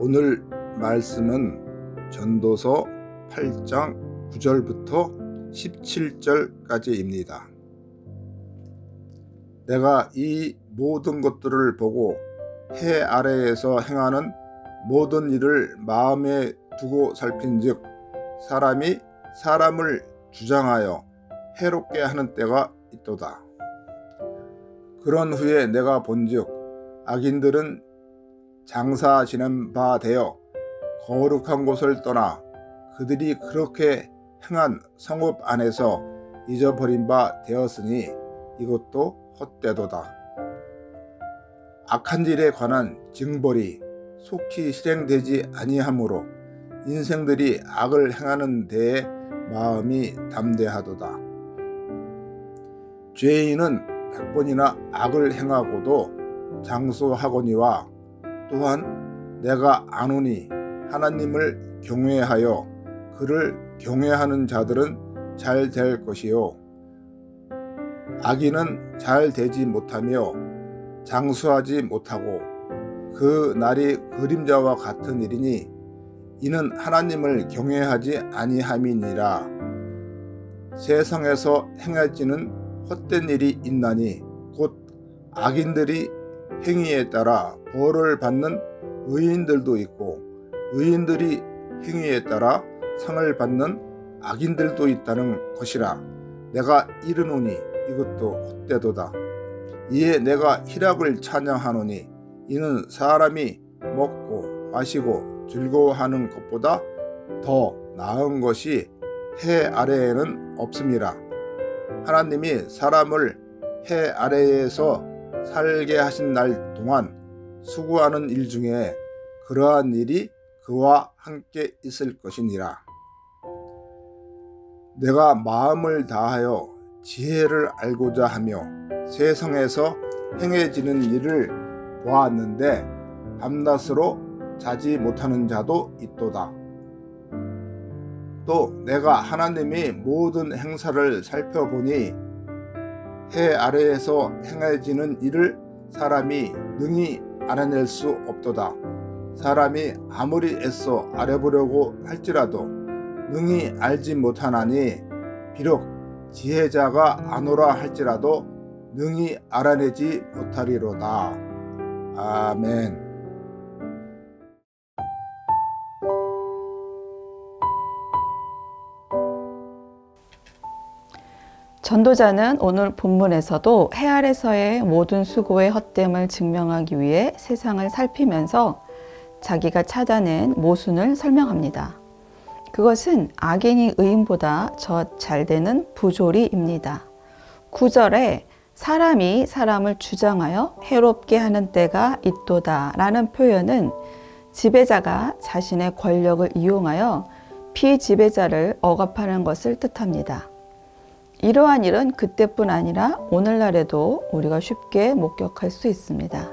오늘 말씀은 전도서 8장 9절부터 17절까지입니다. 내가 이 모든 것들을 보고 해 아래에서 행하는 모든 일을 마음에 두고 살핀즉 사람이 사람을 주장하여 해롭게 하는 때가 있도다. 그런 후에 내가 본즉 악인들은 장사 지낸 바 되어 거룩한 곳을 떠나 그들이 그렇게 행한 성읍 안에서 잊어버린 바 되었으니 이것도 헛되도다. 악한 일에 관한 징벌이 속히 실행되지 아니하므로 인생들이 악을 행하는 데에 마음이 담대하도다. 죄인은 100번이나 악을 행하고도 장수하거니와 또한 내가 아노니 하나님을 경외하여 그를 경외하는 자들은 잘 될 것이요 악인은 잘 되지 못하며 장수하지 못하고 그 날이 그림자와 같은 일이니 이는 하나님을 경외하지 아니함이니라. 세상에서 행해지는 헛된 일이 있나니 곧 악인들이 행위에 따라 벌을 받는 의인들도 있고 의인들이 행위에 따라 상을 받는 악인들도 있다는 것이라. 내가 이르노니 이것도 헛되도다. 이에 내가 희락을 찬양하노니 이는 사람이 먹고 마시고 즐거워하는 것보다 더 나은 것이 해 아래에는 없음이라. 하나님이 사람을 해 아래에서 살게 하신 날 동안 수고하는 일 중에 그러한 일이 그와 함께 있을 것이니라. 내가 마음을 다하여 지혜를 알고자 하며 세상에서 행해지는 일을 보았는데 밤낮으로 자지 못하는 자도 있도다. 또 내가 하나님이 모든 행사를 살펴보니 해 아래에서 행해지는 일을 사람이 능히 알아낼 수 없도다. 사람이 아무리 애써 알아보려고 할지라도 능히 알지 못하나니 비록 지혜자가 아노라 할지라도 능히 알아내지 못하리로다. 아멘. 전도자는 오늘 본문에서도 해 아래서의 모든 수고의 헛됨을 증명하기 위해 세상을 살피면서 자기가 찾아낸 모순을 설명합니다. 그것은 악인이 의인보다 더 잘되는 부조리입니다. 9절에 사람이 사람을 주장하여 해롭게 하는 때가 있도다 라는 표현은 지배자가 자신의 권력을 이용하여 피지배자를 억압하는 것을 뜻합니다. 이러한 일은 그때뿐 아니라 오늘날에도 우리가 쉽게 목격할 수 있습니다.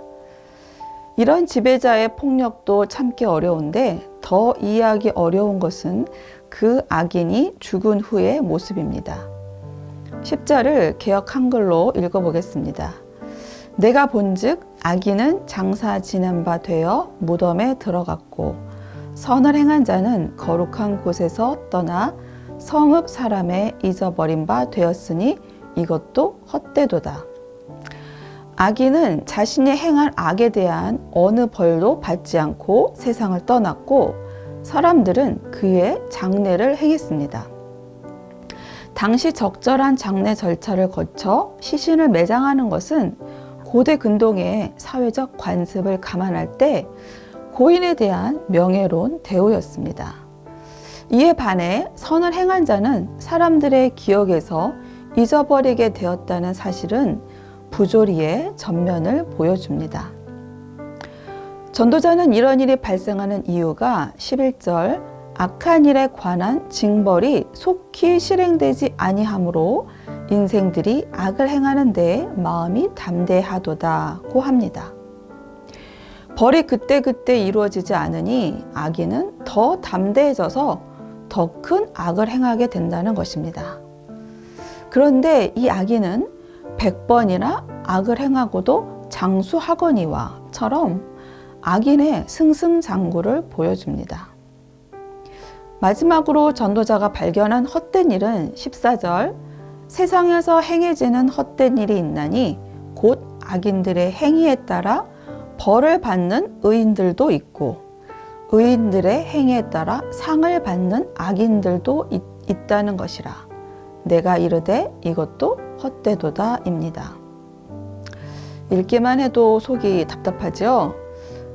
이런 지배자의 폭력도 참기 어려운데 더 이해하기 어려운 것은 그 악인이 죽은 후의 모습입니다. 10절을 개역 한글로 읽어보겠습니다. 내가 본즉 악인은 장사 지낸 바 되어 무덤에 들어갔고 선을 행한 자는 거룩한 곳에서 떠나 성읍 사람에 잊어버린 바 되었으니 이것도 헛되도다. 악인은 자신이 행한 악에 대한 어느 벌도 받지 않고 세상을 떠났고 사람들은 그의 장례를 행했습니다. 당시 적절한 장례 절차를 거쳐 시신을 매장하는 것은 고대 근동의 사회적 관습을 감안할 때 고인에 대한 명예로운 대우였습니다. 이에 반해 선을 행한 자는 사람들의 기억에서 잊어버리게 되었다는 사실은 부조리의 전면을 보여줍니다. 전도자는 이런 일이 발생하는 이유가 11절 악한 일에 관한 징벌이 속히 실행되지 아니하므로 인생들이 악을 행하는 데에 마음이 담대하도다고 합니다. 벌이 그때그때 이루어지지 않으니 악인은 더 담대해져서 더 큰 악을 행하게 된다는 것입니다. 그런데 이 악인은 100번이나 악을 행하고도 장수하거니와처럼 악인의 승승장구를 보여줍니다. 마지막으로 전도자가 발견한 헛된 일은 14절, 세상에서 행해지는 헛된 일이 있나니 곧 악인들의 행위에 따라 벌을 받는 의인들도 있고 의인들의 행위에 따라 상을 받는 악인들도 있다는 것이라. 내가 이르되 이것도 헛되도다입니다. 읽기만 해도 속이 답답하죠?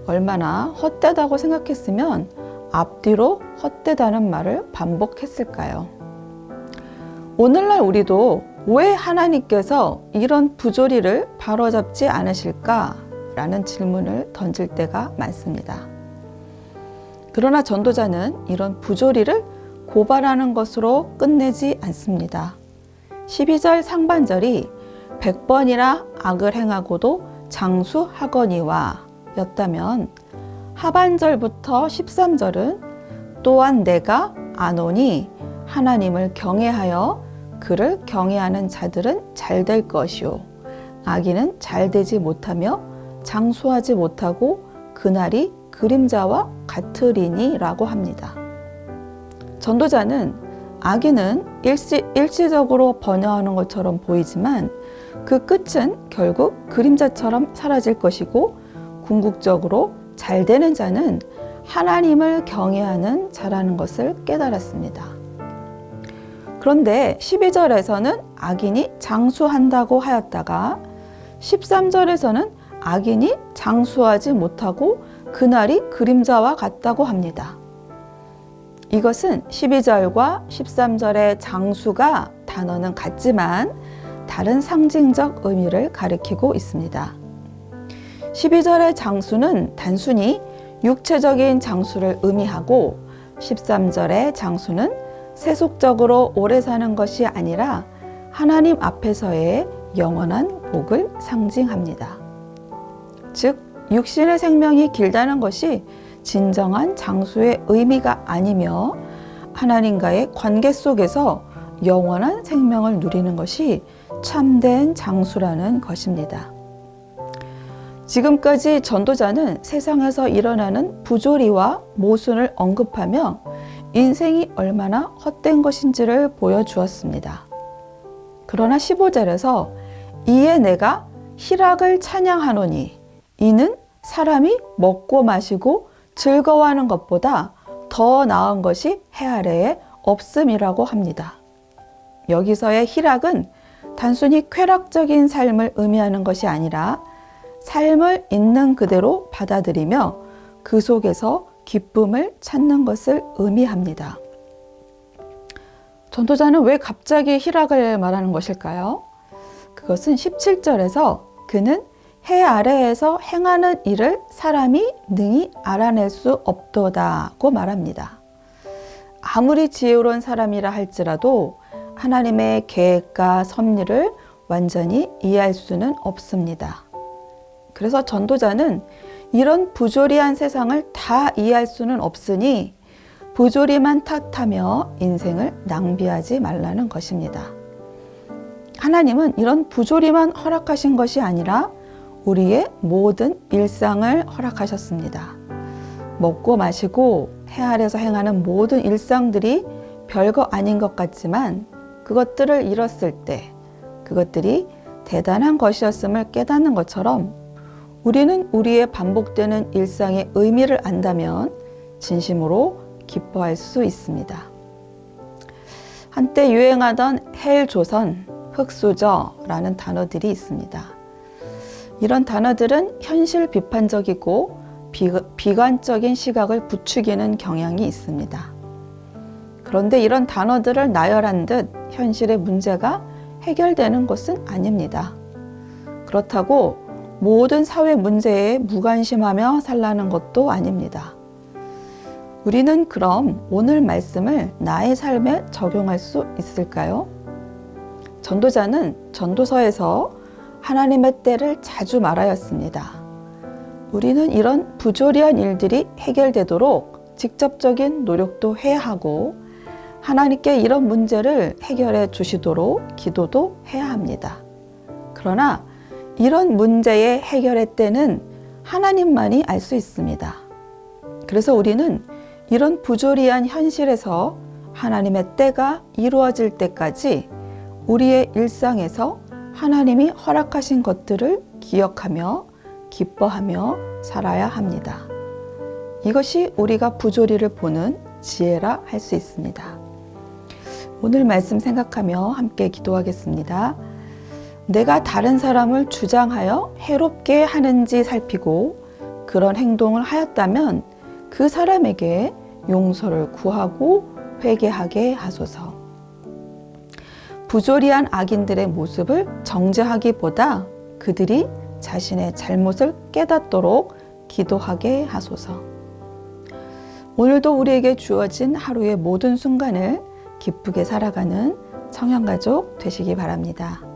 얼마나 헛되다고 생각했으면 앞뒤로 헛되다는 말을 반복했을까요? 오늘날 우리도 왜 하나님께서 이런 부조리를 바로잡지 않으실까라는 질문을 던질 때가 많습니다. 그러나 전도자는 이런 부조리를 고발하는 것으로 끝내지 않습니다. 12절 상반절이 100번이나 악을 행하고도 장수하거니와 였다면 하반절부터 13절은 또한 내가 아노니 하나님을 경외하여 그를 경외하는 자들은 잘 될 것이요 악인은 잘 되지 못하며 장수하지 못하고 그날이 그림자와 같으리니 라고 합니다. 전도자는 악인은 일시적으로 번영하는 것처럼 보이지만 그 끝은 결국 그림자처럼 사라질 것이고 궁극적으로 잘 되는 자는 하나님을 경외하는 자라는 것을 깨달았습니다. 그런데 12절에서는 악인이 장수한다고 하였다가 13절에서는 악인이 장수하지 못하고 그날이 그림자와 같다고 합니다. 이것은 12절과 13절의 장수가 단어는 같지만 다른 상징적 의미를 가리키고 있습니다. 12절의 장수는 단순히 육체적인 장수를 의미하고 13절의 장수는 세속적으로 오래 사는 것이 아니라 하나님 앞에서의 영원한 복을 상징합니다. 즉, 육신의 생명이 길다는 것이 진정한 장수의 의미가 아니며 하나님과의 관계 속에서 영원한 생명을 누리는 것이 참된 장수라는 것입니다. 지금까지 전도자는 세상에서 일어나는 부조리와 모순을 언급하며 인생이 얼마나 헛된 것인지를 보여주었습니다. 그러나 15절에서 이에 내가 희락을 찬양하노니 이는 사람이 먹고 마시고 즐거워하는 것보다 더 나은 것이 해 아래에 없음이라고 합니다. 여기서의 희락은 단순히 쾌락적인 삶을 의미하는 것이 아니라 삶을 있는 그대로 받아들이며 그 속에서 기쁨을 찾는 것을 의미합니다. 전도자는 왜 갑자기 희락을 말하는 것일까요? 그것은 17절에서 그는 해 아래에서 행하는 일을 사람이 능히 알아낼 수 없도다고 말합니다. 아무리 지혜로운 사람이라 할지라도 하나님의 계획과 섭리를 완전히 이해할 수는 없습니다. 그래서 전도자는 이런 부조리한 세상을 다 이해할 수는 없으니 부조리만 탓하며 인생을 낭비하지 말라는 것입니다. 하나님은 이런 부조리만 허락하신 것이 아니라 우리의 모든 일상을 허락하셨습니다. 먹고 마시고 해 아래서 행하는 모든 일상들이 별거 아닌 것 같지만 그것들을 잃었을 때 그것들이 대단한 것이었음을 깨닫는 것처럼 우리는 우리의 반복되는 일상의 의미를 안다면 진심으로 기뻐할 수 있습니다. 한때 유행하던 헬조선, 흑수저라는 단어들이 있습니다. 이런 단어들은 현실 비판적이고 비관적인 시각을 부추기는 경향이 있습니다. 그런데 이런 단어들을 나열한 듯 현실의 문제가 해결되는 것은 아닙니다. 그렇다고 모든 사회 문제에 무관심하며 살라는 것도 아닙니다. 우리는 그럼 오늘 말씀을 나의 삶에 적용할 수 있을까요? 전도자는 전도서에서 하나님의 때를 자주 말하였습니다. 우리는 이런 부조리한 일들이 해결되도록 직접적인 노력도 해야 하고 하나님께 이런 문제를 해결해 주시도록 기도도 해야 합니다. 그러나 이런 문제의 해결의 때는 하나님만이 알 수 있습니다. 그래서 우리는 이런 부조리한 현실에서 하나님의 때가 이루어질 때까지 우리의 일상에서 하나님이 허락하신 것들을 기억하며 기뻐하며 살아야 합니다. 이것이 우리가 부조리를 보는 지혜라 할 수 있습니다. 오늘 말씀 생각하며 함께 기도하겠습니다. 내가 다른 사람을 주장하여 해롭게 하는지 살피고 그런 행동을 하였다면 그 사람에게 용서를 구하고 회개하게 하소서. 부조리한 악인들의 모습을 정죄하기보다 그들이 자신의 잘못을 깨닫도록 기도하게 하소서. 오늘도 우리에게 주어진 하루의 모든 순간을 기쁘게 살아가는 청년가족 되시기 바랍니다.